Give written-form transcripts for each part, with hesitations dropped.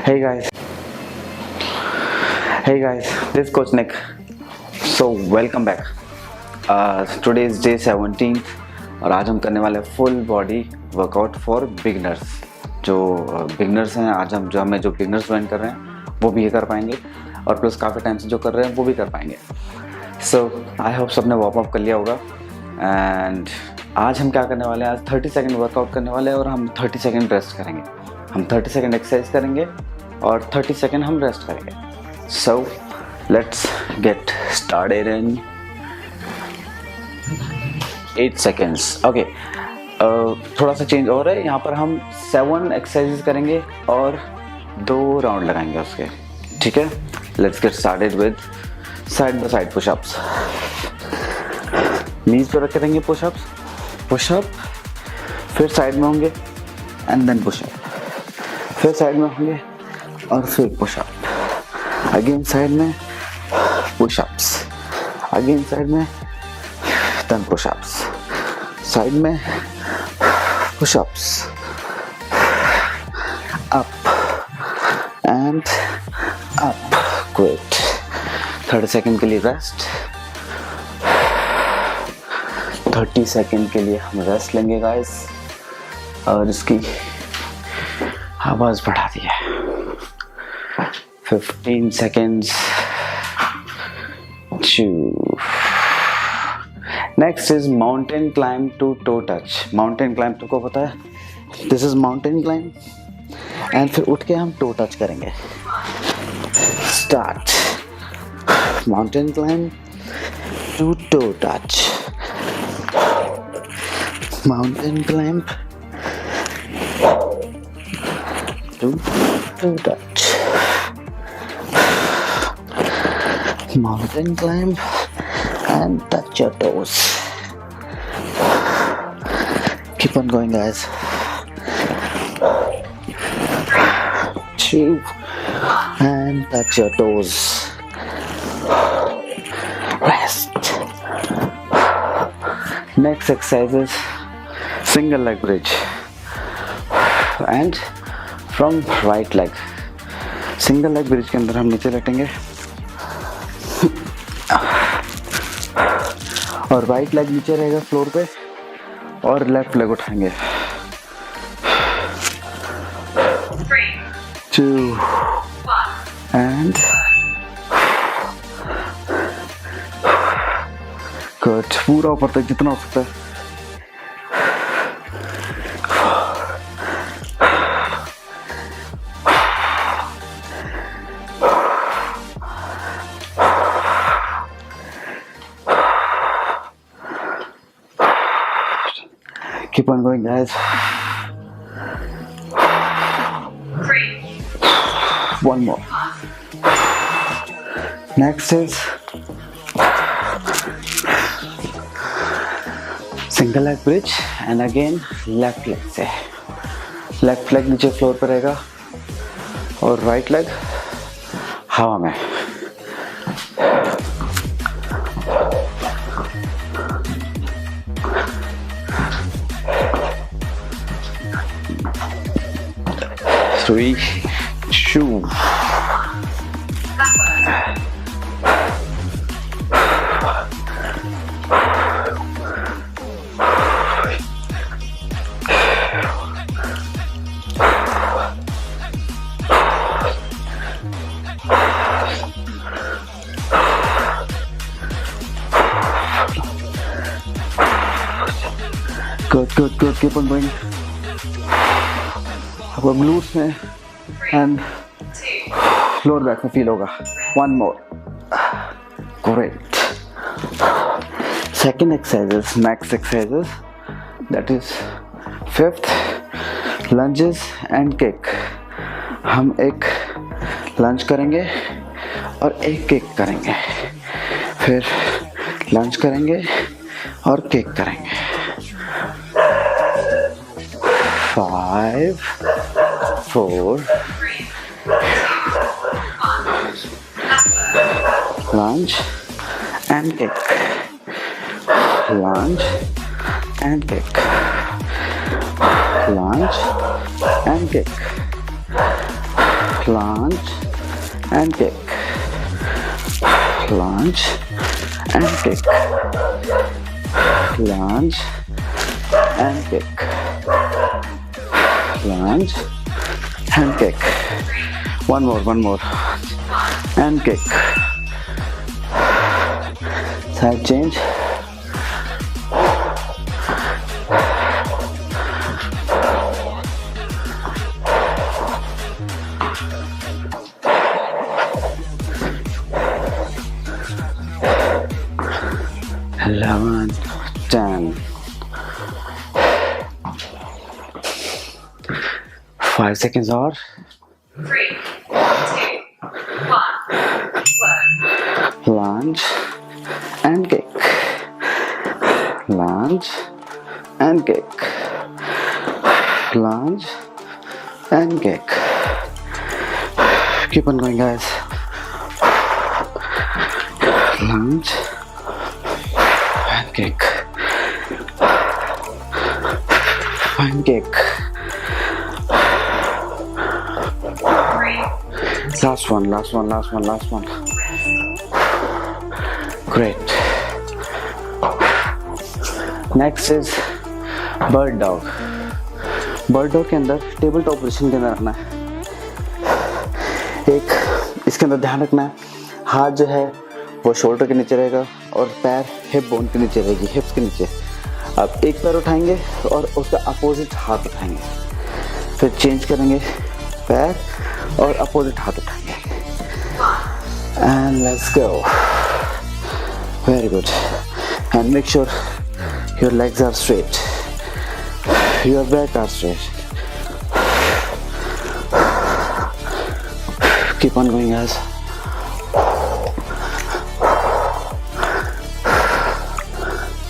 Hey guys, this is Coach Nikk. So welcome back. Today is day 17 और आज हम करने वाले full body workout for beginners. जो बिगनर्स हैं, आज हम जो बिगनर्स ज्वाइन कर रहे हैं वो भी ये कर पाएंगे और प्लस काफ़ी टाइम से जो कर रहे हैं वो भी कर पाएंगे. सो आई होप सबने वार्म अप कर लिया होगा. एंड आज हम क्या करने वाले हैं, आज 30 सेकेंड वर्कआउट करने वाले हैं और हम 30 सेकेंड रेस्ट करेंगे. हम 30 सेकेंड एक्सरसाइज करेंगे और 30 सेकेंड हम रेस्ट करेंगे. So let's get started in 8 seconds. Okay, थोड़ा सा चेंज हो रहा है. यहाँ पर हम 7 एक्सरसाइजेस करेंगे और 2 राउंड लगाएंगे उसके. ठीक है, let's get started with side by side pushups. Knees पर रख करेंगे पुशअप, फिर साइड में होंगे एंड देन पुशअप, फिर साइड में होंगे और फिर पुशअप, अगेन साइड में पुशअप्स, अगेन साइड में देन पुशअप्स, साइड में pushups, up and up. Great. 30 second के लिए रेस्ट. 30 सेकेंड के लिए हम रेस्ट लेंगे गाइस. और इसकी आवाज बढ़ा दी है. 15 seconds. Next is mountain climb to toe touch. Mountain climb तुमको पता है, this is mountain climb. And फिर उठ के हम toe touch करेंगे. Start. Mountain climb to toe touch. Mountain climb to toe touch. Mountain climb and touch your toes. Keep on going guys. 2 and touch your toes. Rest. Next exercise is single leg bridge and from right leg. Single leg bridge के अंदर हम नीचे लेटेंगे और right leg नीचे रहेगा floor पे और left leg उठाएंगे. 2 and गुड. पूरा ऊपर तक जितना हो सकता है. Keep on going guys. 3. 1 more. Next is single leg bridge and again left leg से. लेफ्ट लेग नीचे फ्लोर पे रहेगा और राइट लेग हवा में. Three, 2. Good. Keep on going. आपको ग्लूट्स में एंड लोअर बैक में फील होगा. 1 more. Great. Second exercises, next exercises, that is 5th lunges and kick. हम एक लंज करेंगे और एक किक करेंगे, फिर लंज करेंगे और किक करेंगे. 5, 4, lunge and kick, lunge and kick, lunge and kick, lunge and kick, lunge and kick, lunge and kick, lunge and kick. One more, and kick. Side change. Eleven, 10. 5 seconds or 3, 2, 1. Work. lunge and kick, lunge and kick, lunge and kick. Keep on going, guys. Lunge and kick and kick. 3. Last one. Great. Next is bird dog. Bird dog के अंदर table top position के अंदर रखना है। एक इसके अंदर ध्यान रखना है, हाथ जो है वो शोल्डर के नीचे रहेगा और पैर हिप बोन के नीचे रहेगी, हिप्स के नीचे। अब एक पैर उठाएंगे और उसका अपोजिट हाथ उठाएंगे, फिर चेंज करेंगे पैर और अपोजिट हाथ उठाएंगे। And let's go. Very good. And make sure your legs are straight, your back are straight. Keep on going, guys.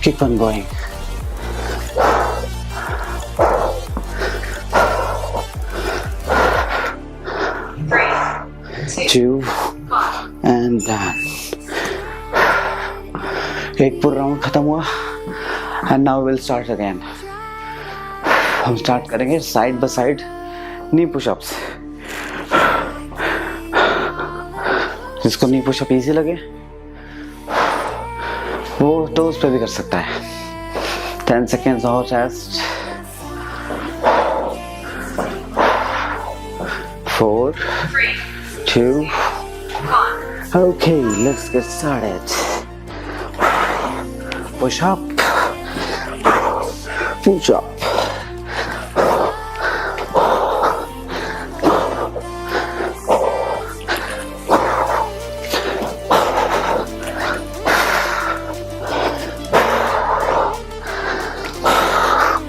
Keep on going. Three, Two and done. एक पूरा राउंड खत्म हुआ and now we'll start again. हम start करेंगे side by side knee pushups. जिसको नी pushup easy लगे वो toes पे भी कर सकता है। 10 seconds और chest. 4, 2, 1. Okay, let's get started. Push up, push up.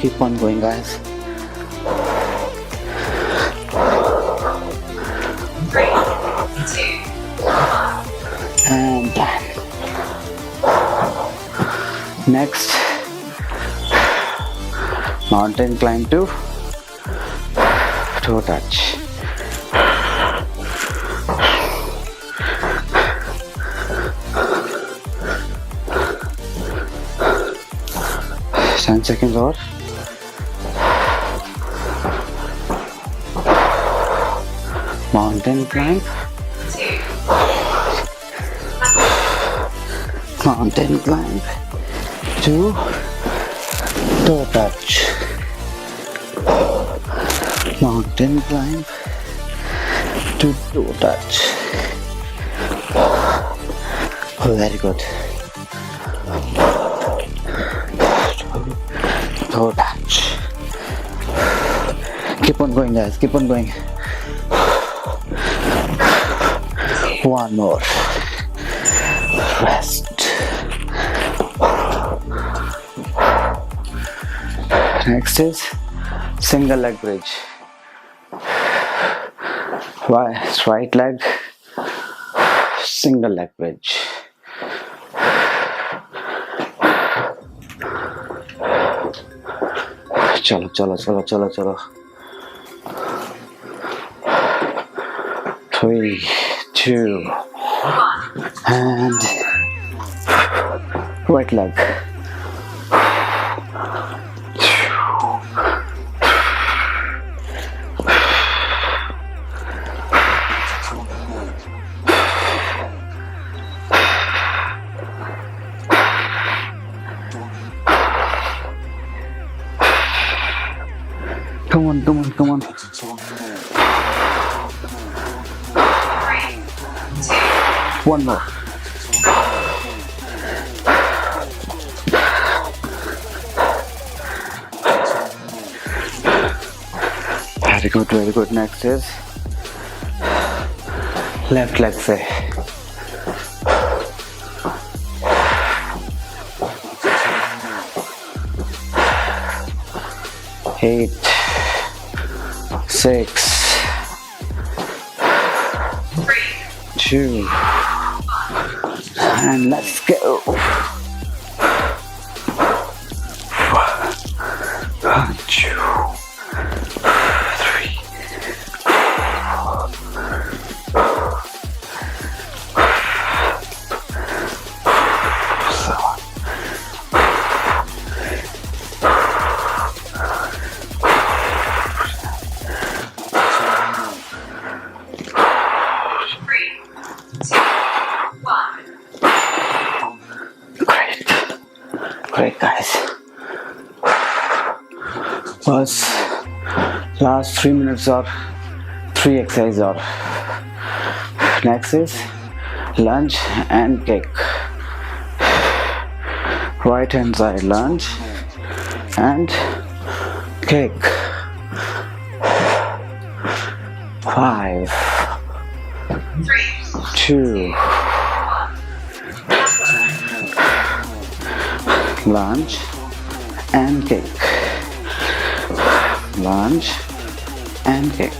Keep on going, guys. 3, 2, 1. And done. Next, mountain climb to toe touch. Ten seconds or mountain climb, 2, mountain climb to toe touch, mountain climb to toe touch. Very good. Toe touch. Keep on going, guys. Keep on going. One more. Rest. Next is single leg bridge. Right leg, single leg bridge. चलो 3, 2 and right leg. One more. Very good, very good. Next is left leg से 8, 6, 2, and let's go. 1, 2, 3, 1. Great guys. बस last 3 minutes or 3 exercises or next is lunge and kick. Right hand side lunge and kick. 5, 3, 2, lunge and kick. Lunge and kick.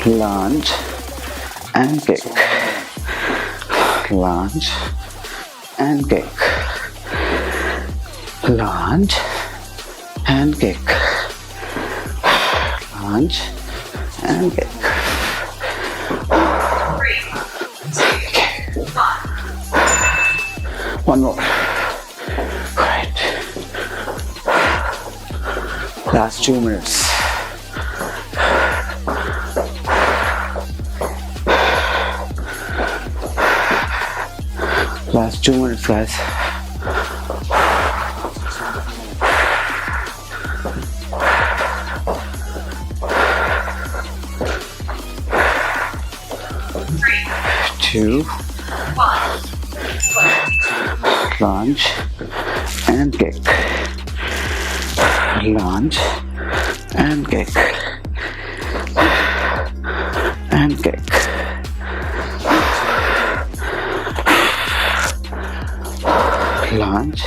Lunge and kick. Lunge and kick. Lunge and kick. Lunge and kick. 3, 2, 1. One more. Right. Last 2 minutes. Last 2 minutes, guys. Three, 2, 1. lunge and kick. Lunge and kick. And kick. Lunge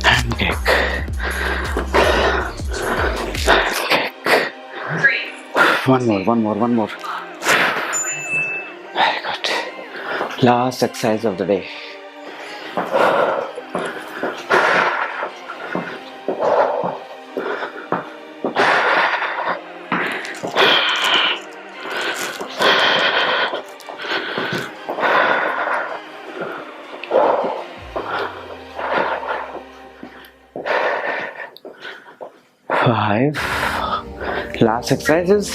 and kick. Three, One more. Very good. Last exercise of the day. Five. Last exercise is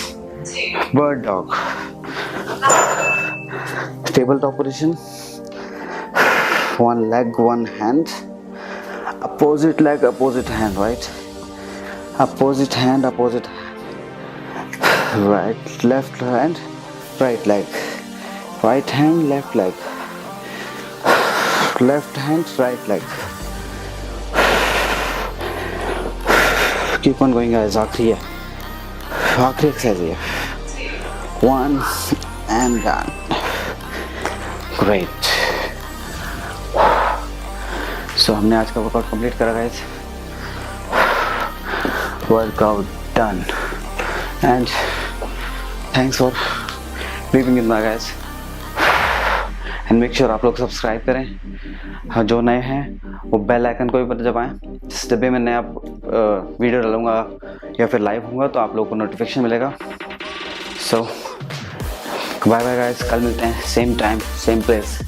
2, bird dog. Tabletop position. One leg, one hand. Opposite leg, opposite hand, right? Opposite hand, opposite hand. Right, left hand, right leg. Right hand, left leg. Left hand, right leg. Keep on going, guys. आखिरी exercise है. 1 and done. Great. So हमने आज का workout complete करा, guys. Workout done. And thanks for being with me, guys. And make sure आप लोग subscribe करें. जो नए हैं वो बेल आइकन को भी दबाएं. जब भी मैं नया वीडियो डालूंगा या फिर लाइव होगा तो आप लोगों को नोटिफिकेशन मिलेगा. सो बाय बाय गाइस. कल मिलते हैं सेम टाइम सेम प्लेस.